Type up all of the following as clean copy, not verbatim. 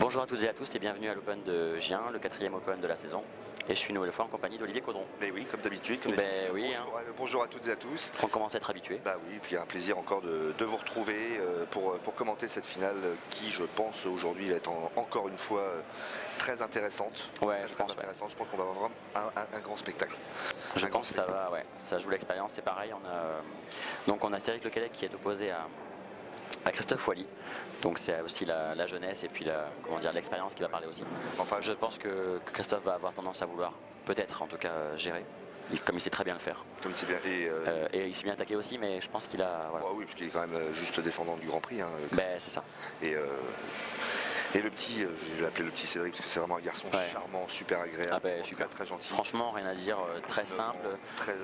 Bonjour à toutes et à tous et bienvenue à l'Open de Gien, le 4e Open de la saison. Et je suis une nouvelle fois en compagnie d'Olivier Caudron. Mais oui, comme d'habitude. Ben oui, bonjour, bonjour à toutes et à tous. On commence à être habitué. Bah oui, et puis un plaisir encore de vous retrouver pour commenter cette finale qui, je pense, aujourd'hui va être encore une fois très intéressante. Ouais, très, je pense. intéressante. Je pense qu'on va avoir vraiment un grand spectacle. Je pense que ça va, ouais. Ça joue l'expérience, c'est pareil. Donc on a Cédric Lequelec qui est opposé à Christophe Wally. Donc c'est aussi la jeunesse et puis l'expérience qui va parler aussi. Enfin, je pense que Christophe va avoir tendance à vouloir, peut-être en tout cas, gérer. Comme il sait très bien le faire. Comme il sait bien. Et il s'est bien attaqué aussi, mais je pense qu'il a... Voilà. Oui, parce qu'il est quand même juste descendant du Grand Prix. Hein, ben c'est ça. Et le petit, je vais l'appeler le petit Cédric parce que c'est vraiment un garçon charmant, super agréable, ah ben, super. Très gentil. Franchement, rien à dire, très simple,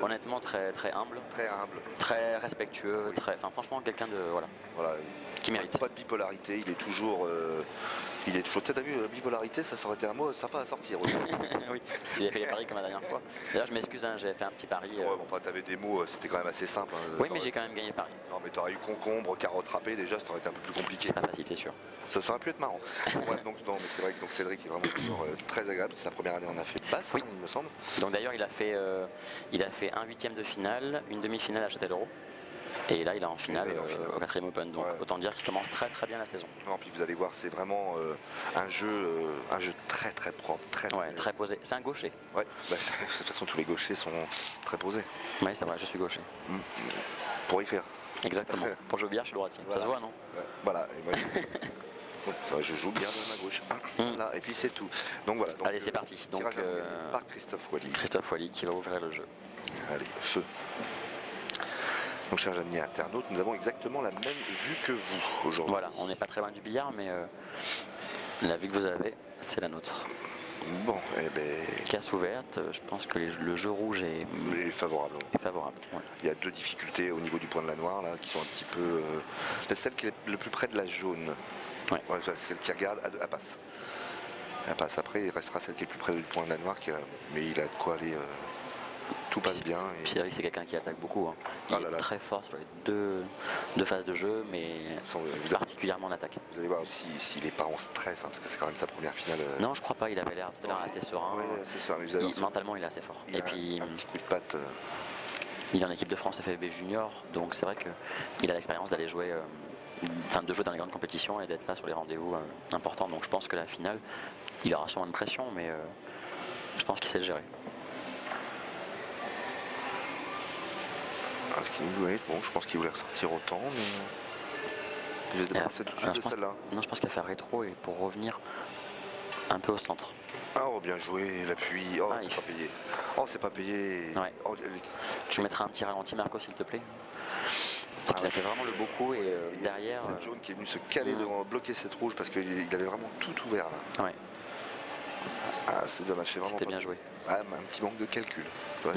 honnêtement très humble. Très humble. Très respectueux, oui. Franchement quelqu'un de... Voilà, qui mérite. Pas de bipolarité, il est toujours... T'as vu, bipolarité, ça aurait été un mot sympa à sortir. Oui, j'ai fait les paris comme la dernière fois. D'ailleurs, je m'excuse, hein, j'avais fait un petit pari. Ouais, bon, enfin, t'avais des mots, c'était quand même assez simple. Hein, oui, mais j'ai quand même gagné le pari. Non, mais t'aurais eu concombre, carotte râpée, déjà, ça aurait été un peu plus compliqué. C'est pas facile, c'est sûr. Ça aurait pu être marrant. Ouais, donc, non, mais c'est vrai que donc, Cédric est vraiment toujours très agréable. C'est la première année on a fait basse, oui. Hein, il me semble. Donc d'ailleurs, il a fait un 8e de finale, une demi-finale à Châtellerault. Et là, il est en finale, au 4e Open. Donc autant dire qu'il commence très bien la saison. Non, puis vous allez voir, c'est vraiment un jeu très propre, très posé. C'est un gaucher. Ouais, bah, de toute façon, tous les gauchers sont très posés. Oui, c'est vrai, je suis gaucher. Pour écrire. Exactement. Pour jouer au billard, je suis droitier. Voilà. Ça se voit, non? Voilà. Et moi, je joue bien de ma gauche. Là, et puis c'est tout. Donc voilà. Donc, allez, c'est parti. Donc, par Christophe Wally. Christophe Wally qui va ouvrir le jeu. Allez, feu. Donc, chers amis internautes, nous avons exactement la même vue que vous aujourd'hui. Voilà, on n'est pas très loin du billard, mais la vue que vous avez, c'est la nôtre. Bon, eh ben... Casse ouverte, je pense que le jeu rouge est favorable. Ouais. Il y a deux difficultés au niveau du point de la noire, là, qui sont un petit peu... celle qui est le plus près de la jaune. Ouais. Ouais, celle qui regarde, elle passe. Elle passe. Après, il restera celle qui est le plus près du point de la noire, mais il a de quoi aller... Tout passe bien. Et... Cédric, c'est quelqu'un qui attaque beaucoup. Hein. Il est très fort sur les deux phases de jeu, mais particulièrement en attaque. Vous allez voir aussi s'il n'est pas en stress, hein, parce que c'est quand même sa première finale. Non, je crois pas. Il avait l'air tout à l'heure assez serein. Oui, assez serein. Mais mentalement, il est assez fort. Et puis un petit coup de patte. Il est en équipe de France FFB Junior, donc c'est vrai qu'il a l'expérience d'aller jouer, de jouer dans les grandes compétitions et d'être là sur les rendez-vous importants. Donc je pense que la finale, il aura sûrement une pression, mais je pense qu'il sait le gérer. Bon, je pense qu'il voulait ressortir autant, mais je vais débarrasser tout de suite de celle-là. Non, je pense qu'il va faire rétro et pour revenir un peu au centre. Ah, oh, bien joué, l'appui. Oh, c'est pas payé. Oh, c'est pas payé. Ouais. Oh, tu mettras un petit ralenti, Marco, s'il te plaît. Parce qu'il a fait vraiment le beau coup et derrière... cette jaune qui est venue se caler devant, bloquer cette rouge parce qu'il avait vraiment tout ouvert là. Ouais. Ah, c'est dommage, c'est vraiment... C'était bien joué. Ah, un petit manque de calcul. Ouais.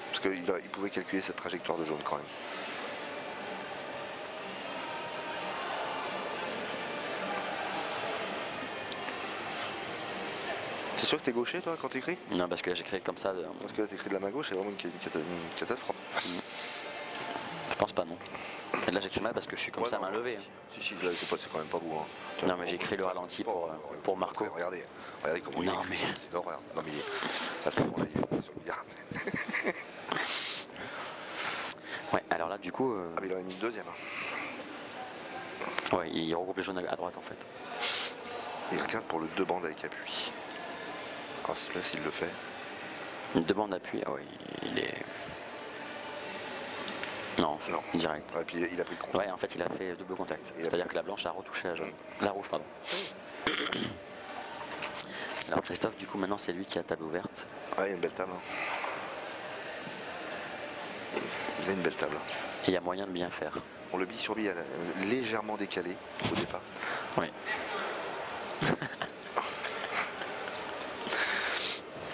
Parce qu'il pouvait calculer cette trajectoire de jaune quand même. T'es sûr que t'es gaucher toi quand t'écris? Non, parce que là j'écris comme ça. Parce que là t'écris de la main gauche, c'est vraiment une catastrophe. Je pense pas, non. Et là j'écris mal parce que je suis comme ça à main levée. Si, c'est quand même pas beau. Hein. Non, mais j'ai écrit le ralenti pour Marco. Regardez comment il écrit. C'est d'horreur. Non, mais à ce moment-là, il est sur le billard. Ouais, alors là, du coup... Ah, mais il en a mis une deuxième. Ouais, il regroupe les jaunes à droite, en fait. Il regarde pour le 2 bandes avec appui. Alors, là, s'il le fait... Une 2 bandes d'appui, ah ouais, il est... Non, direct. Ouais, puis il a pris le contact. Ouais, en fait, il a fait double contact. C'est-à-dire que la blanche a retouché la jaune. La rouge, pardon. Alors, Christophe, du coup, maintenant, c'est lui qui a table ouverte. Ouais, il y a une belle table. Il a une belle table. Et il y a moyen de bien faire. On le bille sur bille légèrement décalé au départ. Oui.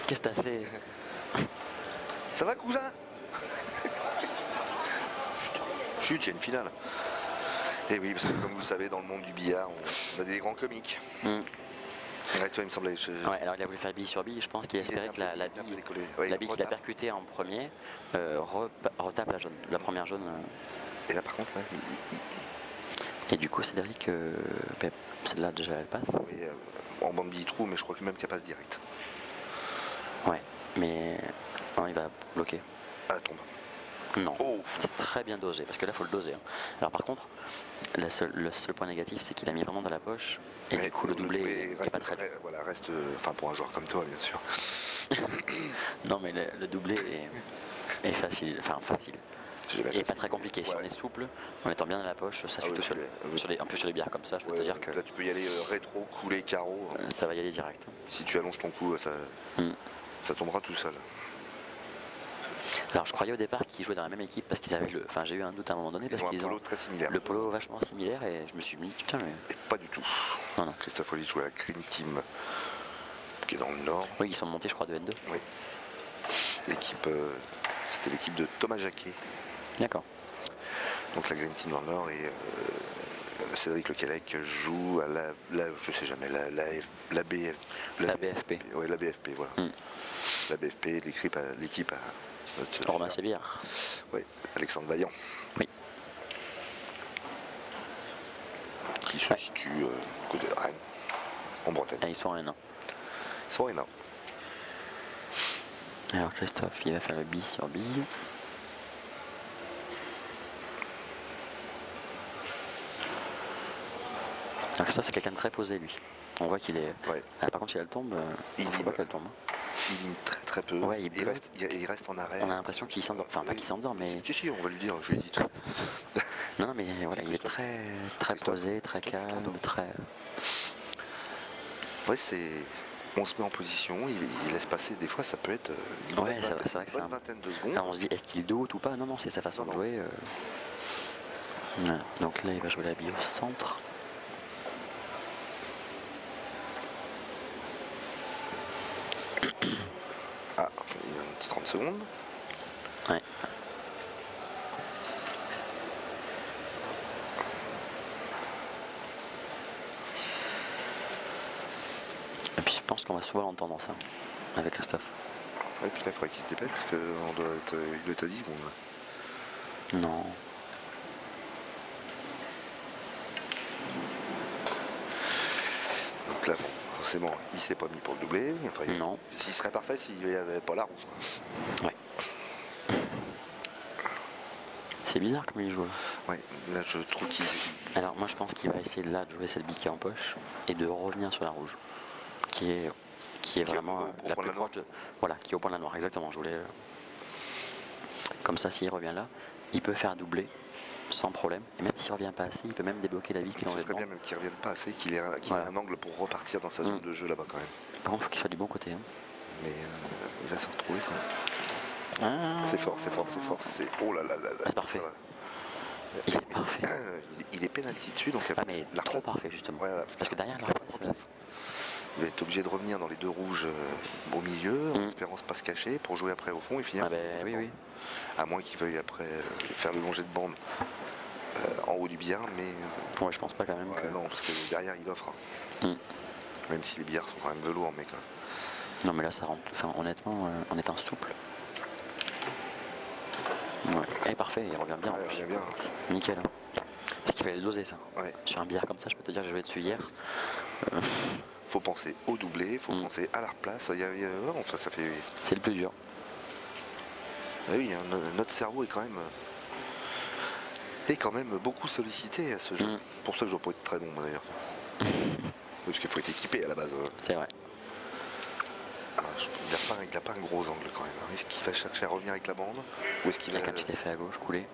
Qu'est-ce que t'as fait? Ça va, cousin? Chut, il y a une finale. Et oui, parce que comme vous le savez, dans le monde du billard, on a des grands comiques. Ouais, toi, il me semblait... Ouais, alors il a voulu faire bille sur bille, je pense qu'il espérait que la bille qu'il a percutée en premier retape la jaune, la première jaune. Et là par contre, ouais, et du coup Cédric, celle-là déjà elle passe. Oui, en bambi trou, mais je crois que même qu'elle passe direct. Ouais, mais non, il va bloquer. Ah, elle tombe. Non, Oh. c'est très bien dosé, parce que là, il faut le doser. Hein. Alors par contre, le seul point négatif, c'est qu'il a mis vraiment dans la poche, et Ouais, du coup, le doublé est reste, pas très dur. voilà, reste, enfin pour un joueur comme toi, bien sûr. Non, mais le doublé est facile, enfin facile. Et pas très compliqué. Si on est souple, en étant bien dans la poche, ça suit tout seul. En plus sur les bières comme ça, je peux te dire que là tu peux y aller rétro, coulé, carreau. ça va y aller direct. Si tu allonges ton cou, ça tombera tout seul. Alors je croyais au départ qu'ils jouaient dans la même équipe parce qu'ils avaient enfin j'ai eu un doute à un moment donné parce qu'ils ont très similaire. Le polo vachement similaire et je me suis dit putain mais. Et pas du tout. Non. Christophe Folly joue à la Green Team qui est dans le nord. Oui, ils sont montés je crois de N2. Oui. L'équipe, c'était l'équipe de Thomas Jacquet. D'accord. Donc la Green Team dans le nord et Cédric Lequelec joue à je sais jamais, la BFP. Oui, la BFP, voilà. La BFP, l'équipe à Romain Sébillard. Oui, Alexandre Vaillant. Oui. Qui se situe côté de Rennes, en Bretagne. Ah, ils sont en N1. Ils sont en N1. Alors Christophe, il va faire le bille sur bille. Alors ça c'est quelqu'un de très posé lui. On voit qu'il est. Ouais. Ah, par contre si elle tombe, il faut pas qu'elle tombe. Il ligne très peu. Ouais, il reste en arrêt. On a l'impression qu'il s'endort. Enfin pas qu'il s'endort mais. Si, on va lui dire, je lui ai dit tout. Non mais voilà, il est très posé, très calme, très. Ouais, on se met en position, il laisse passer, des fois ça peut être une bonne vingtaine de secondes. Alors on se dit est-ce qu'il doute ou pas? Non, c'est sa façon de jouer. Ouais. Donc là il va jouer la bille au centre. Ah, il y a un petit 30 secondes. Ouais. Et puis je pense qu'on va souvent l'entendre ça avec Christophe. Ouais, puis là il faudrait qu'il se dépêche parce qu'il doit être à 10 secondes. Non. Donc là, forcément, il s'est pas mis pour le doubler. Enfin, non. S'il serait parfait s'il n'y avait pas la rouge. Ouais. C'est bizarre comme il joue. Ouais, là je trouve qu'il. Alors moi je pense qu'il va essayer de jouer cette bille qui est en poche et de revenir sur la rouge. Qui est vraiment la plus proche de. Voilà, qui est au point de la noire, exactement. Je voulais. Comme ça, s'il revient là, il peut faire doubler sans problème. Et même s'il revient pas assez, il peut même débloquer la bille qui est dans Ce serait bien même qu'il ne revienne pas assez, qu'il ait un angle pour repartir dans sa zone de jeu là-bas quand même. Par contre, il faut qu'il soit du bon côté. Hein. Mais il va se retrouver quand même. C'est fort. Oh là là là là. C'est parfait. Il est parfait. Il est pénalty dessus, donc mais trop parfait justement. Voilà, parce que derrière il va être obligé de revenir dans les deux rouges au milieu, en espérant pas se cacher pour jouer après au fond et finir. Ah ben oui. À moins qu'il veuille après faire le long jet de bande en haut du billard, mais. Ouais, je pense pas quand même. Que... Non, parce que derrière il offre. Même si les billards sont quand même velours, mais quand même. Non, mais là ça rentre. Enfin, honnêtement, en étant souple. Ouais. Et parfait, il revient bien. Ouais, il revient bien. Nickel. Parce qu'il fallait le doser ça. Ouais. Sur un billard comme ça, je peux te dire, j'ai joué dessus hier. Faut penser au doublé, faut penser à la replace. Ça fait. C'est le plus dur. Ah oui, notre cerveau est quand même beaucoup sollicité à ce jeu. Pour ça, je dois pas être très bon d'ailleurs. Parce qu'il faut être équipé à la base. C'est vrai. Il n'a pas un gros angle quand même. Est-ce qu'il va chercher à revenir avec la bande ou est-ce qu'il va... Avec un petit effet à gauche, coulé.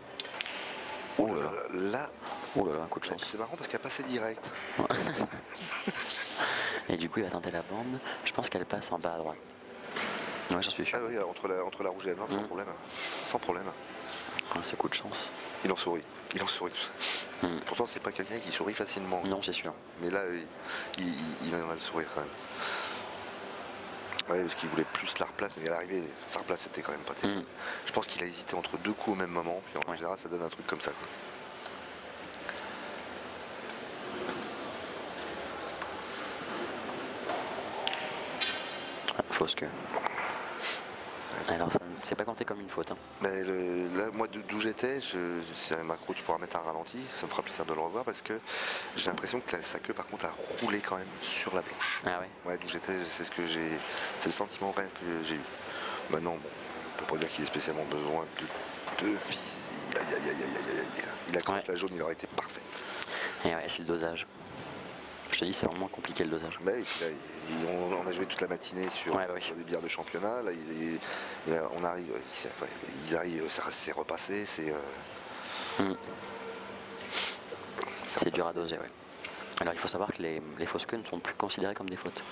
Oh là, un coup de chance. C'est marrant parce qu'elle passait direct. Et du coup, il va tenter la bande. Je pense qu'elle passe en bas à droite. Ouais, j'en suis sûr. Ah oui, entre la rouge et la noire, sans problème. C'est coup de chance. Il en sourit. Pourtant, c'est pas quelqu'un qui sourit facilement. Non, c'est sûr. Mais là, il en a le sourire quand même. Ouais, parce qu'il voulait plus la replace, mais à l'arrivée, sa replace c'était quand même pas terrible. Je pense qu'il a hésité entre deux coups au même moment, puis en général, ça donne un truc comme ça. Quoi. Fausse queue. Alors c'est pas compté comme une faute. Hein. Mais là, moi, d'où j'étais, c'est un macro, tu pourras mettre un ralenti, ça me fera plaisir de le revoir parce que j'ai l'impression que sa queue, par contre, a roulé quand même sur la planche. Ah ouais. Ouais, d'où j'étais, c'est le sentiment réel que j'ai eu. Maintenant, bon, on peut pas dire qu'il ait spécialement besoin de vis. Aïe, aïe, aïe, aïe, aïe, aïe. Il a cru que la jaune, il aurait été parfait. Et ouais, c'est le dosage. Je te dis, c'est vraiment compliqué le dosage. Mais et puis là, on a joué toute la matinée sur des bières de championnat. Là, on arrive, ils arrivent, ça s'est repassé, c'est dur à doser, ouais. Alors il faut savoir que les fausses queues ne sont plus considérées comme des fautes.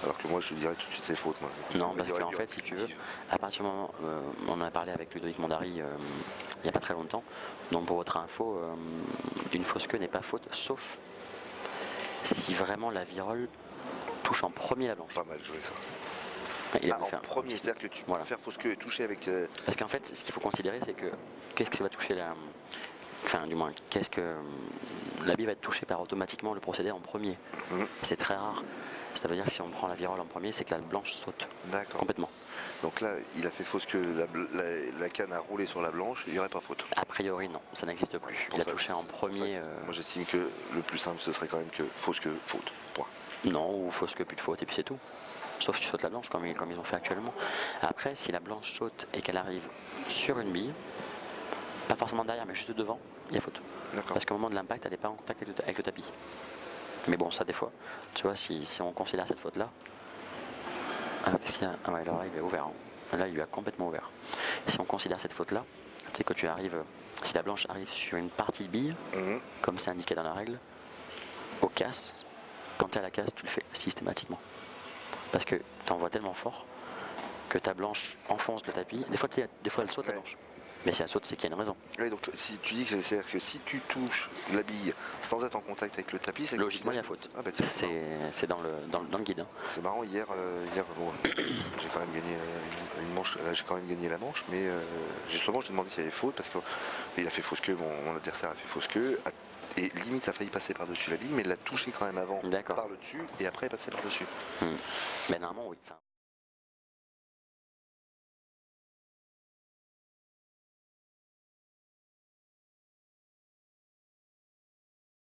Alors que moi je dirais tout de suite c'est faute. Moi. Non, parce qu'en fait, si tu veux, à partir du moment, on en a parlé avec Ludovic Mondari il n'y a pas très longtemps, donc pour votre info, une fausse queue n'est pas faute, sauf si vraiment la virole touche en premier la blanche. Pas mal joué ça. En premier, c'est-à-dire que tu peux faire fausse queue et toucher avec... Parce qu'en fait, ce qu'il faut considérer, c'est que qu'est-ce qui va toucher la... Enfin, du moins, qu'est-ce que... La bille va être touchée par automatiquement le procédé en premier. C'est très rare. Ça veut dire que si on prend la virole en premier, c'est que la blanche saute. D'accord. Complètement. Donc là, il a fait fausse queue, la canne a roulé sur la blanche, il n'y aurait pas faute. A priori, non, ça n'existe plus. Il a touché en premier. Moi, j'estime que le plus simple, ce serait quand même que fausse queue, faute. Point. Non, ou fausse queue, plus de faute, et puis c'est tout. Sauf que tu sautes la blanche, comme ils ont fait actuellement. Après, si la blanche saute et qu'elle arrive sur une bille, pas forcément derrière, mais juste devant, il y a faute. Parce qu'au moment de l'impact, elle n'est pas en contact avec le tapis. Mais bon, ça des fois, tu vois, si on considère cette faute-là, alors qu'est-ce qu'il y a? Ah ouais, alors là, il est ouvert. Hein. Là, il lui a complètement ouvert. Si on considère cette faute-là, tu sais que tu arrives, si la blanche arrive sur une partie de bille, comme c'est indiqué dans la règle, au casse, quand tu es à la casse, tu le fais systématiquement. Parce que tu envoies tellement fort que ta blanche enfonce le tapis. Des fois elle saute la blanche. Mais si elle saute, c'est qu'il y a une raison. Oui, donc si tu dis que c'est-à-dire que si tu touches la bille sans être en contact avec le tapis, c'est logiquement il y a faute. Ah bah c'est dans le guide. Hein. C'est marrant, hier bon, j'ai quand même gagné une manche, j'ai quand même gagné la manche, mais justement je lui ai demandé s'il y avait faute parce qu'il a fait fausse queue, mon adversaire a fait fausse queue. Et limite a failli passer par-dessus la bille, mais il l'a touché quand même avant par le dessus et après passer par-dessus. Mais normalement oui. Enfin,